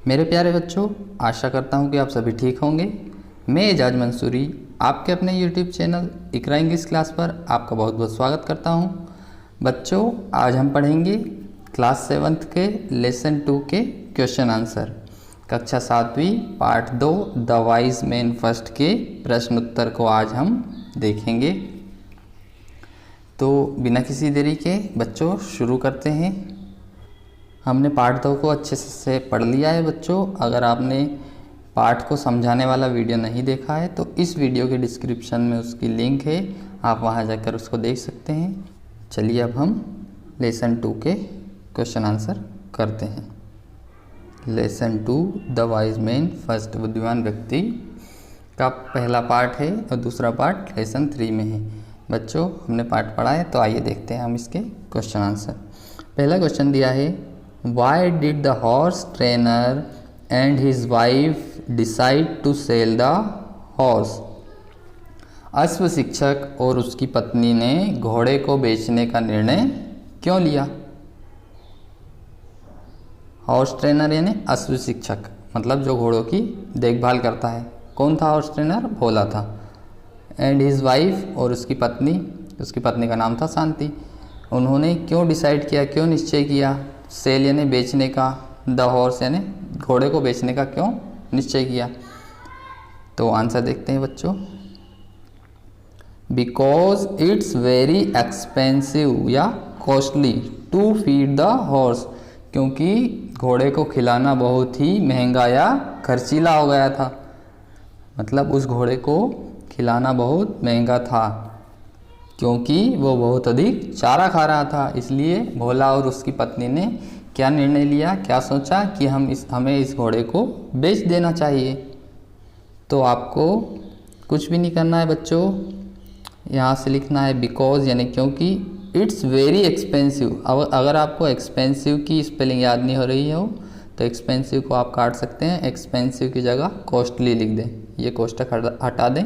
मेरे प्यारे बच्चों, आशा करता हूँ कि आप सभी ठीक होंगे। मैं एजाज मंसूरी आपके अपने YouTube चैनल इकरा इंग्लिश क्लास पर आपका बहुत बहुत स्वागत करता हूँ। बच्चों, आज हम पढ़ेंगे क्लास 7th के लेसन 2 के क्वेश्चन आंसर, कक्षा 7वीं part 2 the wise man first के प्रश्न उत्तर को आज हम देखेंगे। तो बिना किसी देरी के बच्चों शुरू करते हैं। हमने पार्ट 2 को अच्छे से पढ़ लिया है बच्चों। अगर आपने पार्ट को समझाने वाला वीडियो नहीं देखा है तो इस वीडियो के डिस्क्रिप्शन में उसकी लिंक है, आप वहां जाकर उसको देख सकते हैं। चलिए अब हम लेसन 2 के क्वेश्चन आंसर करते हैं। Lesson 2 the wise man first, बुद्धिमान व्यक्ति का पहला पार्ट है और दूसरा पार्ट लेसन 3 में है। बच्चों, हमने पार्ट पढ़ा है तो आइए देखते हैं हम इसके क्वेश्चन आंसर। पहला क्वेश्चन दिया है, Why did the horse trainer and his wife decide to sell the horse? अश्व शिक्षक और उसकी पत्नी ने घोड़े को बेचने का निर्णय क्यों लिया? हॉर्स ट्रेनर यानी अश्व शिक्षक, मतलब जो घोड़ों की देखभाल करता है। कौन था हॉर्स ट्रेनर? भोला था। एंड हिज वाइफ, और उसकी पत्नी का नाम था शांति। उन्होंने क्यों डिसाइड किया, क्यों निश्चय किया? सेल यानी बेचने का, द हॉर्स यानी घोड़े को बेचने का क्यों निश्चय किया? तो आंसर देखते हैं बच्चों। बिकॉज इट्स वेरी एक्सपेंसिव या costly to feed the horse, क्योंकि घोड़े को खिलाना बहुत ही महंगा या खर्चीला हो गया था। मतलब उस घोड़े को खिलाना बहुत महंगा था क्योंकि वो बहुत अधिक चारा खा रहा था। इसलिए भोला और उसकी पत्नी ने क्या निर्णय लिया, क्या सोचा कि हमें इस घोड़े को बेच देना चाहिए। तो आपको कुछ भी नहीं करना है बच्चों, यहाँ से लिखना है बिकॉज यानी क्योंकि, इट्स वेरी एक्सपेंसिव। अगर आपको एक्सपेंसिव की स्पेलिंग याद नहीं हो रही हो तो एक्सपेंसिव को आप काट सकते हैं। एक्सपेंसिव की जगह कॉस्टली लिख दें, ये कोष्टक हटा दें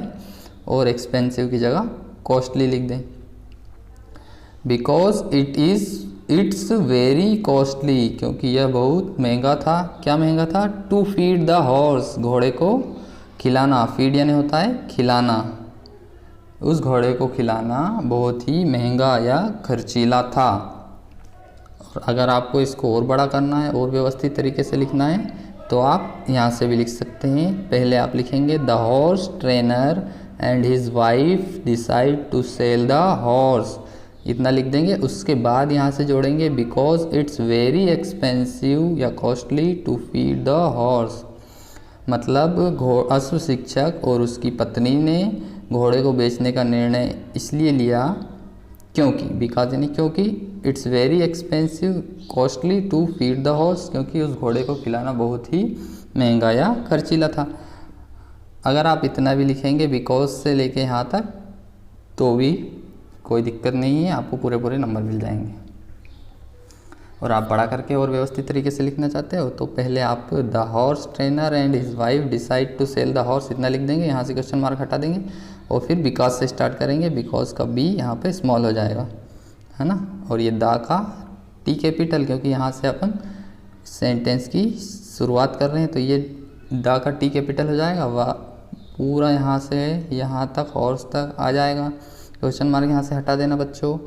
और एक्सपेंसिव की जगह कॉस्टली लिख दें। बिकॉज इट्स वेरी कॉस्टली, क्योंकि यह बहुत महंगा था। क्या महंगा था? टू फीड द हॉर्स, घोड़े को खिलाना। फीड यानी होता है खिलाना। उस घोड़े को खिलाना बहुत ही महंगा या खर्चीला था। और अगर आपको इसको और बड़ा करना है और व्यवस्थित तरीके से लिखना है तो आप यहाँ से भी लिख सकते हैं। पहले आप लिखेंगे the horse trainer and his wife decide to sell the horse, इतना लिख देंगे। उसके बाद यहाँ से जोड़ेंगे बिकॉज इट्स वेरी एक्सपेंसिव या costly to feed the horse. मतलब अश्व शिक्षक और उसकी पत्नी ने घोड़े को बेचने का निर्णय इसलिए लिया क्योंकि, बिकॉज यानी क्योंकि, it's very expensive costly to feed the horse, क्योंकि उस घोड़े को खिलाना बहुत ही महंगा या खर्चीला था। अगर आप इतना भी लिखेंगे बिकॉज से लेके यहाँ तक तो भी कोई दिक्कत नहीं है, आपको पूरे नंबर मिल जाएंगे। और आप बड़ा करके और व्यवस्थित तरीके से लिखना चाहते हो तो पहले आप the horse trainer and his wife decide to sell the horse इतना लिख देंगे, यहाँ से क्वेश्चन मार्क हटा देंगे और फिर बिकॉज से स्टार्ट करेंगे। बिकॉज का बी यहाँ पे स्मॉल हो जाएगा, है ना। और ये द का टी कैपिटल, क्योंकि यहाँ से अपन सेंटेंस की शुरुआत कर रहे हैं तो ये द का टी कैपिटल हो जाएगा। वह पूरा यहाँ से यहाँ तक हॉर्स तक आ जाएगा। क्वेश्चन मार्क यहाँ से हटा देना बच्चों।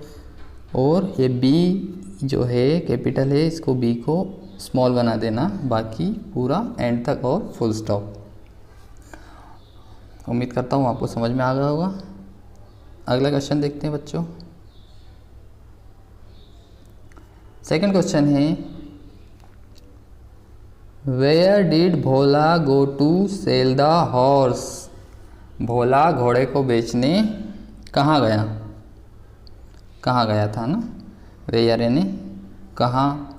और ये बी जो है कैपिटल है, इसको बी को स्मॉल बना देना, बाकी पूरा एंड तक और फुल स्टॉप। उम्मीद करता हूँ आपको समझ में आ गया होगा। अगला क्वेश्चन देखते हैं बच्चों। सेकंड क्वेश्चन है, where did Bhola go to sell the horse? Bhola घोड़े को बेचने कहाँ गया? कहाँ गया था ना, वेयर यानी कहाँ,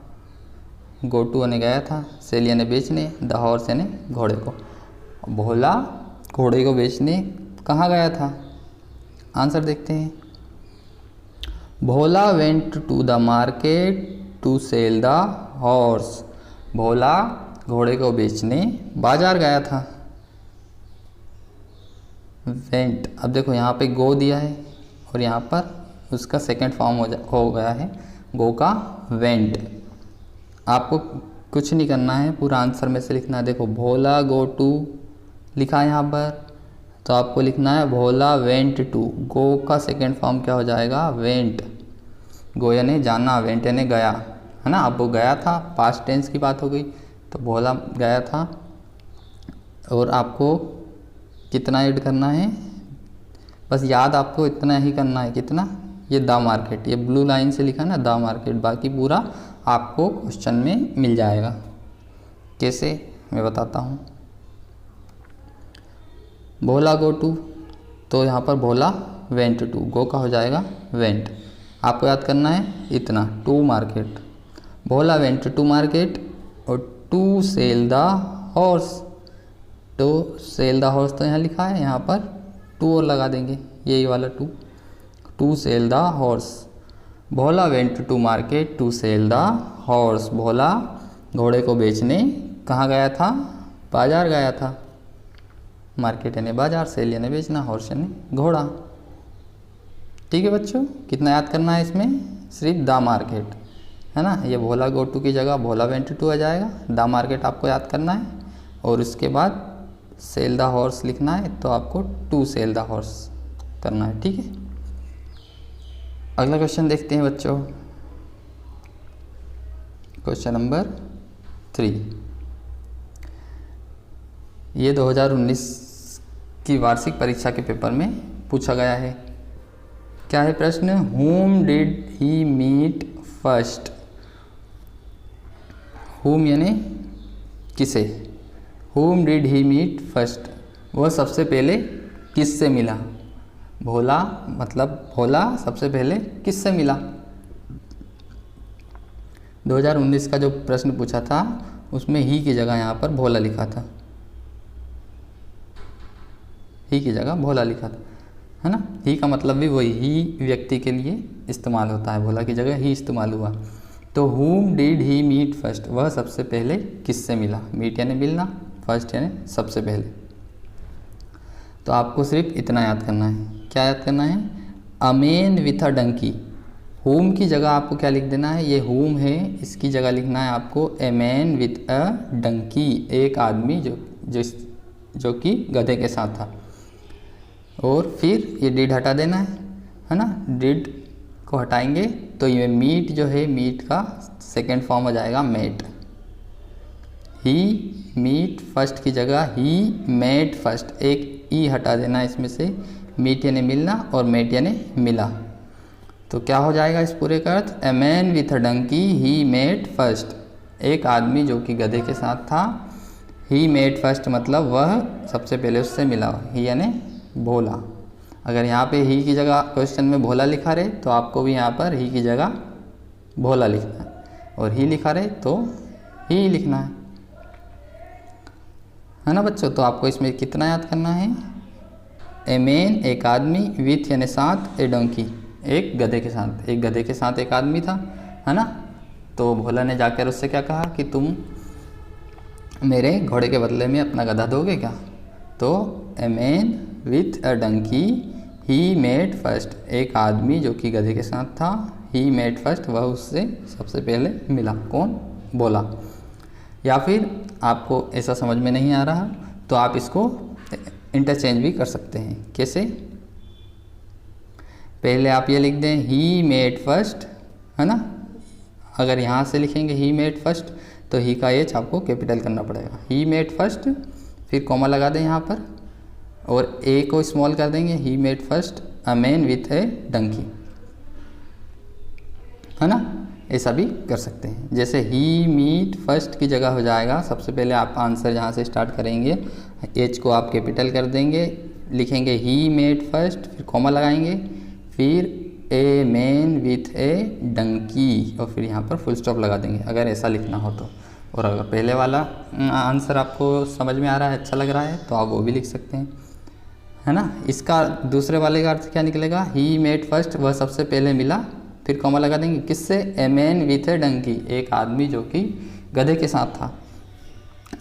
गो टू यानी गया था, सेल यानी बेचने, द हॉर्स यानी घोड़े को। भोला घोड़े को बेचने कहाँ गया था? आंसर देखते हैं। Bhola went to the market to sell the horse. Bhola घोड़े को बेचने बाजार गया था। वेंट, अब देखो यहाँ पे गो दिया है और यहाँ पर उसका सेकंड फॉर्म हो गया है गो का वेंट। आपको कुछ नहीं करना है, पूरा आंसर में से लिखना है। देखो भोला गो टू लिखा है यहाँ पर, तो आपको लिखना है भोला वेंट टू। गो का सेकेंड फॉर्म क्या हो जाएगा? वेंट। गो यानी जाना, वेंट यानी गया, है ना। अब वो गया था, पास्ट टेंस की बात हो गई, तो भोला गया था। और आपको कितना ऐड करना है? बस याद आपको इतना ही करना है। कितना? ये द मार्केट, ये ब्लू लाइन से लिखा ना द मार्केट, बाकी पूरा आपको क्वेश्चन में मिल जाएगा। कैसे मैं बताता हूँ। भोला गो टू, तो यहाँ पर भोला वेंट टू, गो का हो जाएगा वेंट। आपको याद करना है इतना, to market. Bhola went to market और to sell the horse. To sell the horse तो यहाँ लिखा है, यहाँ पर टू और लगा देंगे, यही वाला to, to sell the horse. Bhola went to market to sell the horse. Bhola घोड़े को बेचने कहाँ गया था? बाजार गया था। मार्केट यानी बाजार, सेल यानी बेचना, हॉर्स यानी घोड़ा। ठीक है बच्चों, कितना याद करना है इसमें? सिर्फ द मार्केट, है ना। ये भोला गो टू की जगह भोला वेंट टू आ जाएगा। द मार्केट आपको याद करना है और उसके बाद सेल द हॉर्स लिखना है, तो आपको टू सेल द हॉर्स करना है। ठीक है, अगला क्वेश्चन देखते हैं बच्चों। क्वेश्चन नंबर 3, ये 2019 की वार्षिक परीक्षा के पेपर में पूछा गया है। क्या है प्रश्न? whom did he meet first? whom यानी किसे, whom did he meet first, वह सबसे पहले किससे मिला? भोला, मतलब भोला सबसे पहले किससे मिला? 2019 का जो प्रश्न पूछा था उसमें ही की जगह यहाँ पर भोला लिखा था, ही की जगह भोला लिखा था, है ना। ही का मतलब भी वही, ही व्यक्ति के लिए इस्तेमाल होता है, भोला की जगह ही इस्तेमाल हुआ। तो whom did he meet first, वह सबसे पहले किससे मिला? मीट यानी मिलना, फर्स्ट यानी सबसे पहले। तो आपको सिर्फ इतना याद करना है। क्या याद करना है? A man with a donkey. whom की जगह आपको क्या लिख देना है? ये whom है, इसकी जगह लिखना है आपको a man with a donkey, एक आदमी जो कि गधे के साथ था। और फिर ये डिड हटा देना है ना। डिड को हटाएंगे तो ये मीट जो है, मीट का सेकेंड फॉर्म हो जाएगा मेट। ही मीट फर्स्ट की जगह ही मेट फर्स्ट, एक ई हटा देना इसमें से। मीट यानी मिलना और मेट यानी मिला, तो क्या हो जाएगा इस पूरे का अर्थ? A man with a donkey he met first, एक आदमी जो कि गधे के साथ था। ही मेट फर्स्ट मतलब वह सबसे पहले उससे मिला, ही यानी भोला। अगर यहाँ पे ही की जगह क्वेश्चन में भोला लिखा रहे तो आपको भी यहाँ पर ही की जगह भोला लिखना है, और ही लिखा रहे तो ही लिखना है ना बच्चों। तो आपको इसमें कितना याद करना है? ए मैन एक आदमी, विथ यानी साथ, ए डोंकी एक गधे के साथ, एक गधे के साथ एक आदमी था, है ना। तो भोला ने जाकर उससे क्या कहा कि तुम मेरे घोड़े के बदले में अपना गधा दोगे क्या? तो a man with a donkey he met first, एक आदमी जो कि गधे के साथ था, ही मेट फर्स्ट, वह उससे सबसे पहले मिला। कौन? भोला। या फिर आपको ऐसा समझ में नहीं आ रहा तो आप इसको इंटरचेंज भी कर सकते हैं। कैसे? पहले आप ये लिख दें ही मेट फर्स्ट, है ना। अगर यहाँ से लिखेंगे ही मेट फर्स्ट तो ही का एच आपको कैपिटल करना पड़ेगा। ही मेट फर्स्ट, फिर कॉमा लगा दें यहाँ पर और ए को स्मॉल कर देंगे। He met first a man with a donkey, है ना। ऐसा भी कर सकते हैं। जैसे ही मीट फर्स्ट की जगह हो जाएगा, सबसे पहले आप आंसर जहाँ से स्टार्ट करेंगे एच को आप कैपिटल कर देंगे, लिखेंगे ही मेट फर्स्ट, फिर कॉमा लगाएंगे, फिर ए मैन विथ ए डंकी और फिर यहाँ पर फुल स्टॉप लगा देंगे, अगर ऐसा लिखना हो तो। और अगर पहले वाला आंसर आपको समझ में आ रहा है, अच्छा लग रहा है, तो आप वो भी लिख सकते हैं, है ना। इसका दूसरे वाले का अर्थ क्या निकलेगा? ही मेट फर्स्ट, वह सबसे पहले मिला, फिर कॉमा लगा देंगे किससे? ए मैन विथ ए डंकी, एक आदमी जो कि गधे के साथ था।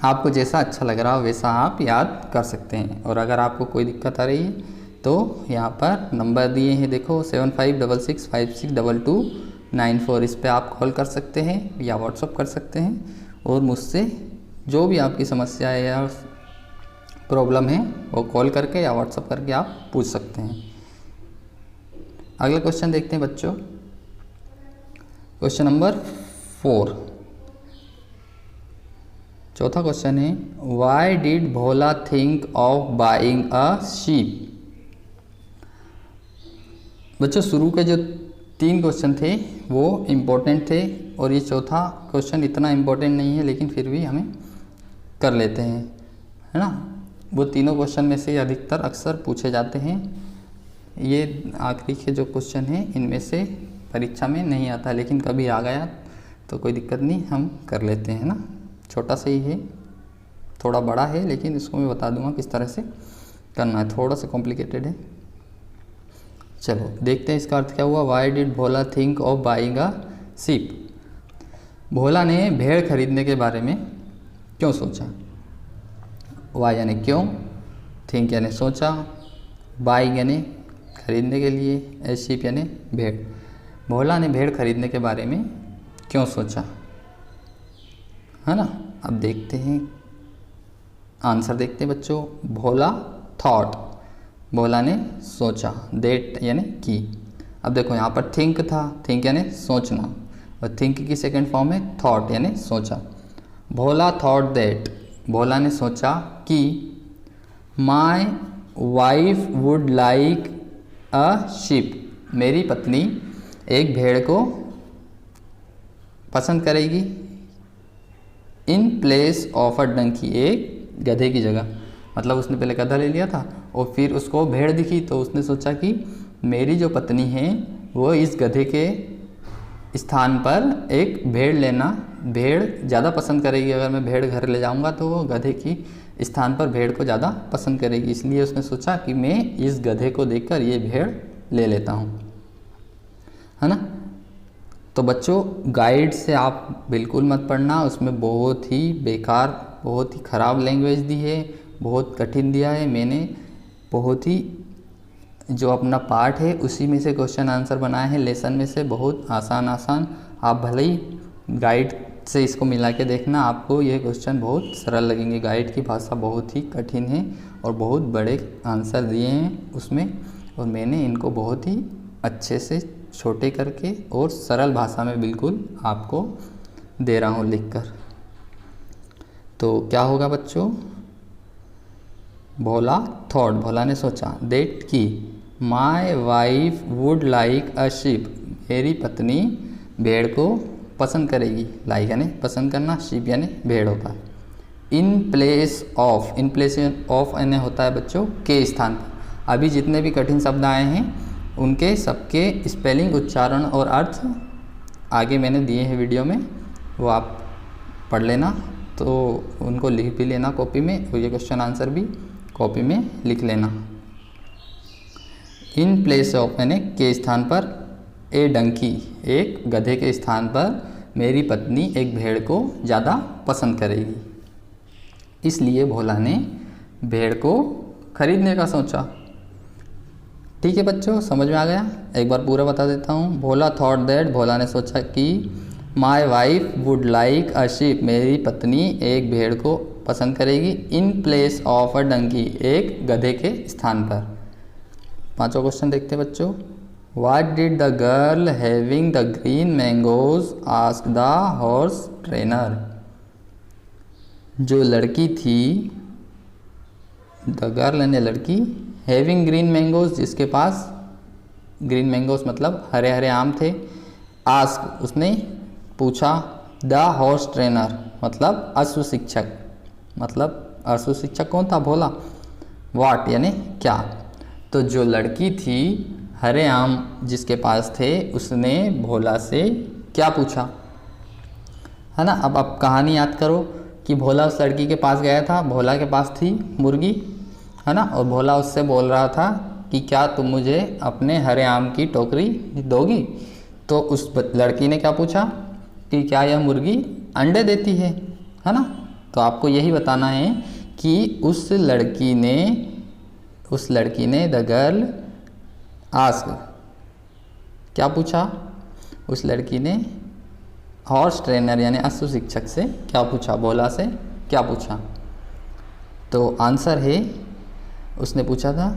आपको जैसा अच्छा लग रहा हो वैसा आप याद कर सकते हैं। और अगर आपको कोई दिक्कत आ रही है तो यहाँ पर नंबर दिए हैं, देखो 7566562294, इस पर आप कॉल कर सकते हैं या व्हाट्सअप कर सकते हैं। और मुझसे जो भी आपकी समस्या है या प्रॉब्लम है वो कॉल करके या व्हाट्सएप करके आप पूछ सकते हैं। अगला क्वेश्चन देखते हैं बच्चों। क्वेश्चन नंबर 4, चौथा क्वेश्चन है, Y did Bhola think of buying a sheep. बच्चों शुरू के जो 3 क्वेश्चन थे वो इम्पोर्टेंट थे और ये चौथा क्वेश्चन इतना इम्पोर्टेंट नहीं है, लेकिन फिर भी हमें कर लेते हैं, है ना। वो तीनों क्वेश्चन में से अधिकतर अक्सर पूछे जाते हैं। ये आखिरी के जो क्वेश्चन हैं इनमें से परीक्षा में नहीं आता, लेकिन कभी आ गया तो कोई दिक्कत नहीं, हम कर लेते हैं ना। छोटा सा ही है, थोड़ा बड़ा है, लेकिन इसको मैं बता दूंगा किस तरह से करना है, थोड़ा सा कॉम्प्लिकेटेड है। चलो देखते हैं इसका अर्थ क्या हुआ। Why did Bhola think of buying a sheep. Bhola ने भेड़ खरीदने के बारे में क्यों सोचा। वाई यानी क्यों, थिंक यानी सोचा, बाइंग यानी खरीदने के लिए, ए शीप यानी भेड़। भोला ने भेड़ खरीदने के बारे में क्यों सोचा, है ना। अब देखते हैं आंसर, देखते हैं बच्चों। भोला थॉट, भोला ने सोचा, देट यानी की। अब देखो यहाँ पर थिंक था, थिंक यानी सोचना, और थिंक की सेकंड फॉर्म है थॉट यानी सोचा। भोला थॉट देट, भोला ने सोचा कि my wife would like a sheep, मेरी पत्नी एक भेड़ को पसंद करेगी, in place of a donkey, एक गधे की जगह। मतलब उसने पहले गधा ले लिया था और फिर उसको भेड़ दिखी तो उसने सोचा कि मेरी जो पत्नी है वो इस गधे के स्थान पर एक भेड़ लेना, भेड़ ज़्यादा पसंद करेगी। अगर मैं भेड़ घर ले जाऊंगा तो वो गधे की स्थान पर भेड़ को ज़्यादा पसंद करेगी, इसलिए उसने सोचा कि मैं इस गधे को देखकर ये भेड़ ले लेता हूँ, है ना। तो बच्चों गाइड से आप बिल्कुल मत पढ़ना, उसमें बहुत ही बेकार, बहुत ही ख़राब लैंग्वेज दी है, बहुत कठिन दिया है। मैंने बहुत ही जो अपना पार्ट है उसी में से क्वेश्चन आंसर बनाए हैं, लेसन में से बहुत आसान आसान। आप भले ही गाइड से इसको मिला के देखना, आपको ये क्वेश्चन बहुत सरल लगेंगे। गाइड की भाषा बहुत ही कठिन है और बहुत बड़े आंसर दिए हैं उसमें, और मैंने इनको बहुत ही अच्छे से छोटे करके और सरल भाषा में बिल्कुल आपको दे रहा हूँ लिखकर। तो क्या होगा बच्चों, भोला थॉट, भोला ने सोचा, देट की माई wife would like a sheep, मेरी पत्नी भेड़ को पसंद करेगी। लाइक यानी पसंद करना, शीप यानी भेड़ होता है। इन place of, in place of यानी होता है बच्चों के स्थान पर। अभी जितने भी कठिन शब्द आए हैं उनके सबके स्पेलिंग, उच्चारण और अर्थ आगे मैंने दिए हैं वीडियो में, वो आप पढ़ लेना। तो उनको लिख भी लेना कॉपी में, और ये क्वेश्चन आंसर भी कॉपी में लिख लेना। इन प्लेस ऑफ यानी के स्थान पर, ए डंकी, एक गधे के स्थान पर मेरी पत्नी एक भेड़ को ज़्यादा पसंद करेगी, इसलिए भोला ने भेड़ को खरीदने का सोचा। ठीक है बच्चों, समझ में आ गया। एक बार पूरा बता देता हूँ। भोला थॉट दैट, भोला ने सोचा कि my wife would like a sheep, मेरी पत्नी एक भेड़ को पसंद करेगी, in place of a donkey, एक गधे के स्थान पर। पांचवा क्वेश्चन देखते हैं बच्चों। What did the girl having the green mangoes ask the horse trainer. जो लड़की थी, द गर्ल यानी लड़की, हैविंग ग्रीन मैंगोज, जिसके पास ग्रीन मैंगोज मतलब हरे हरे आम थे, आस्क उसने पूछा, द हॉर्स ट्रेनर मतलब अश्व शिक्षक, मतलब अश्व शिक्षक कौन था, भोला। व्हाट यानी क्या। तो जो लड़की थी हरे आम जिसके पास थे, उसने भोला से क्या पूछा, है ना। अब आप कहानी याद करो कि भोला उस लड़की के पास गया था, भोला के पास थी मुर्गी, है ना, और भोला उससे बोल रहा था कि क्या तुम मुझे अपने हरे आम की टोकरी दोगी। तो उस लड़की ने क्या पूछा कि क्या यह मुर्गी अंडे देती है ना। तो आपको यही बताना है कि उस लड़की ने द गर्ल आस्क, क्या पूछा, उस लड़की ने हॉर्स ट्रेनर यानी अश्व शिक्षक से क्या पूछा, भोला से क्या पूछा। तो आंसर है, उसने पूछा था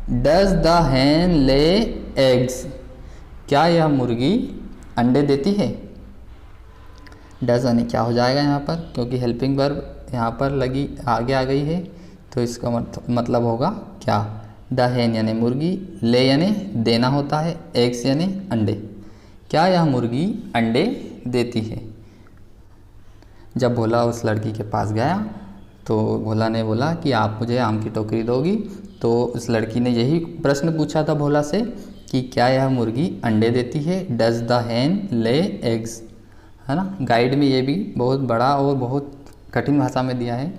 does the Hahn lay eggs, क्या यह मुर्गी अंडे देती है। डज यानी क्या हो जाएगा यहाँ पर, क्योंकि हेल्पिंग वर्ब यहाँ पर लगी आगे आ गई है, तो इसका मतलब होगा क्या। द हैन यानी मुर्गी, ले यानी देना होता है, एग्स यानी अंडे। क्या यह मुर्गी अंडे देती है। जब भोला उस लड़की के पास गया तो भोला ने बोला कि आप मुझे आम की टोकरी दोगी। तो उस लड़की ने यही प्रश्न पूछा था भोला से कि क्या यह मुर्गी अंडे देती है। Does the Hahn lay eggs, है ना। गाइड में ये भी बहुत बड़ा और बहुत कठिन भाषा में दिया है,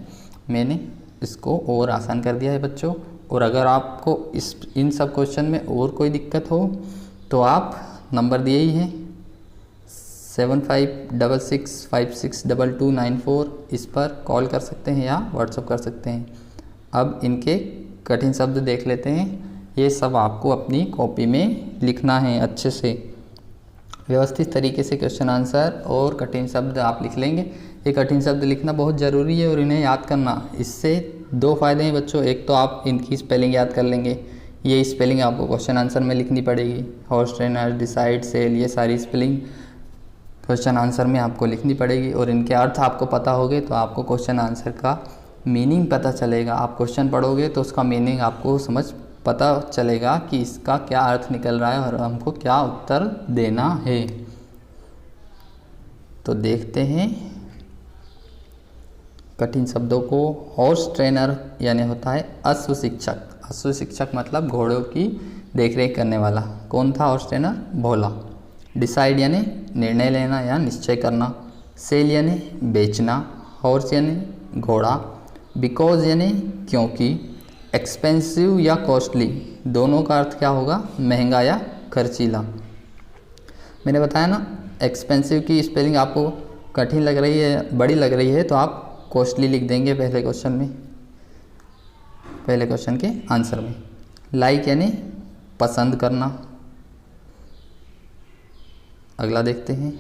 मैंने इसको और आसान कर दिया है बच्चों। और अगर आपको इन सब क्वेश्चन में और कोई दिक्कत हो तो आप नंबर दिए ही हैं 7566562294, इस पर कॉल कर सकते हैं या व्हाट्सअप कर सकते हैं। अब इनके कठिन शब्द देख लेते हैं। ये सब आपको अपनी कॉपी में लिखना है, अच्छे से व्यवस्थित तरीके से क्वेश्चन आंसर और कठिन शब्द आप लिख लेंगे। ये कठिन शब्द लिखना बहुत ज़रूरी है और इन्हें याद करना। इससे दो फायदे हैं बच्चों, एक तो आप इनकी स्पेलिंग याद कर लेंगे, ये स्पेलिंग आपको क्वेश्चन आंसर में लिखनी पड़ेगी। हॉर्स ट्रेनर, डिसाइड, सेल, ये सारी स्पेलिंग क्वेश्चन आंसर में आपको लिखनी पड़ेगी और इनके अर्थ आपको पता होंगे तो आपको क्वेश्चन आंसर का मीनिंग पता चलेगा। आप क्वेश्चन पढ़ोगे तो उसका मीनिंग आपको पता चलेगा कि इसका क्या अर्थ निकल रहा है और हमको क्या उत्तर देना है। तो देखते हैं कठिन शब्दों को। हॉर्स ट्रेनर यानी होता है अश्व शिक्षक। अश्व शिक्षक मतलब घोड़ों की देखरेख करने वाला। कौन था हॉर्स ट्रेनर, भोला। डिसाइड यानी निर्णय लेना या निश्चय करना। सेल यानी बेचना। हॉर्स यानी घोड़ा। बिकॉज यानी क्योंकि। एक्सपेंसिव या कॉस्टली, दोनों का अर्थ क्या होगा, महंगा या खर्चीला। मैंने बताया ना, एक्सपेंसिव की स्पेलिंग आपको कठिन लग रही है, बड़ी लग रही है, तो आप कॉस्टली लिख देंगे पहले क्वेश्चन में, पहले क्वेश्चन के आंसर में। लाइक यानी पसंद करना। अगला देखते हैं।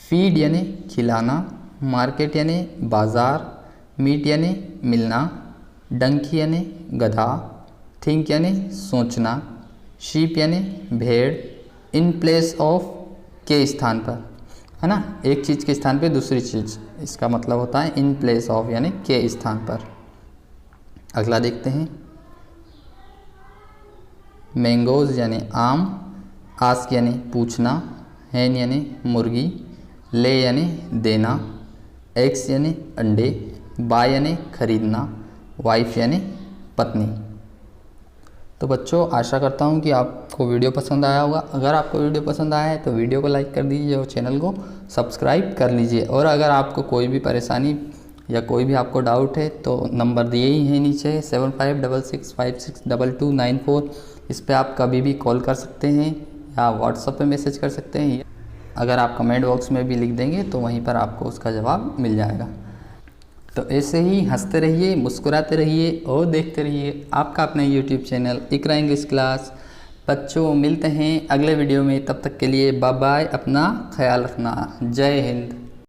फीड यानी खिलाना। मार्केट यानी बाज़ार। मीट यानी मिलना। डंकी यानी गधा। थिंक यानी सोचना। शीप यानी भेड़। इन प्लेस ऑफ, के स्थान पर, है ना, एक चीज़ के स्थान पे दूसरी चीज़, इसका मतलब होता है इन प्लेस ऑफ यानी के स्थान पर। अगला देखते हैं। मैंगोज यानी आम। आस्क यानी पूछना। हैन यानी मुर्गी। ले यानी देना। एग्स यानी अंडे। बाय यानी खरीदना। वाइफ यानी पत्नी। तो बच्चों, आशा करता हूँ कि आपको वीडियो पसंद आया होगा। अगर आपको वीडियो पसंद आया है तो वीडियो को लाइक कर दीजिए और चैनल को सब्सक्राइब कर लीजिए। और अगर आपको कोई भी परेशानी या कोई भी आपको डाउट है तो नंबर दिए ही हैं नीचे 7566562294, इस पर आप कभी भी कॉल कर सकते हैं या व्हाट्सएप पे मैसेज कर सकते हैं। अगर आप कमेंट बॉक्स में भी लिख देंगे तो वहीं पर आपको उसका जवाब मिल जाएगा। तो ऐसे ही हंसते रहिए, मुस्कुराते रहिए और देखते रहिए आपका अपना YouTube चैनल इकरा इंग्लिश क्लास। बच्चों, मिलते हैं अगले वीडियो में, तब तक के लिए बाय बाय, अपना ख्याल रखना। जय हिंद।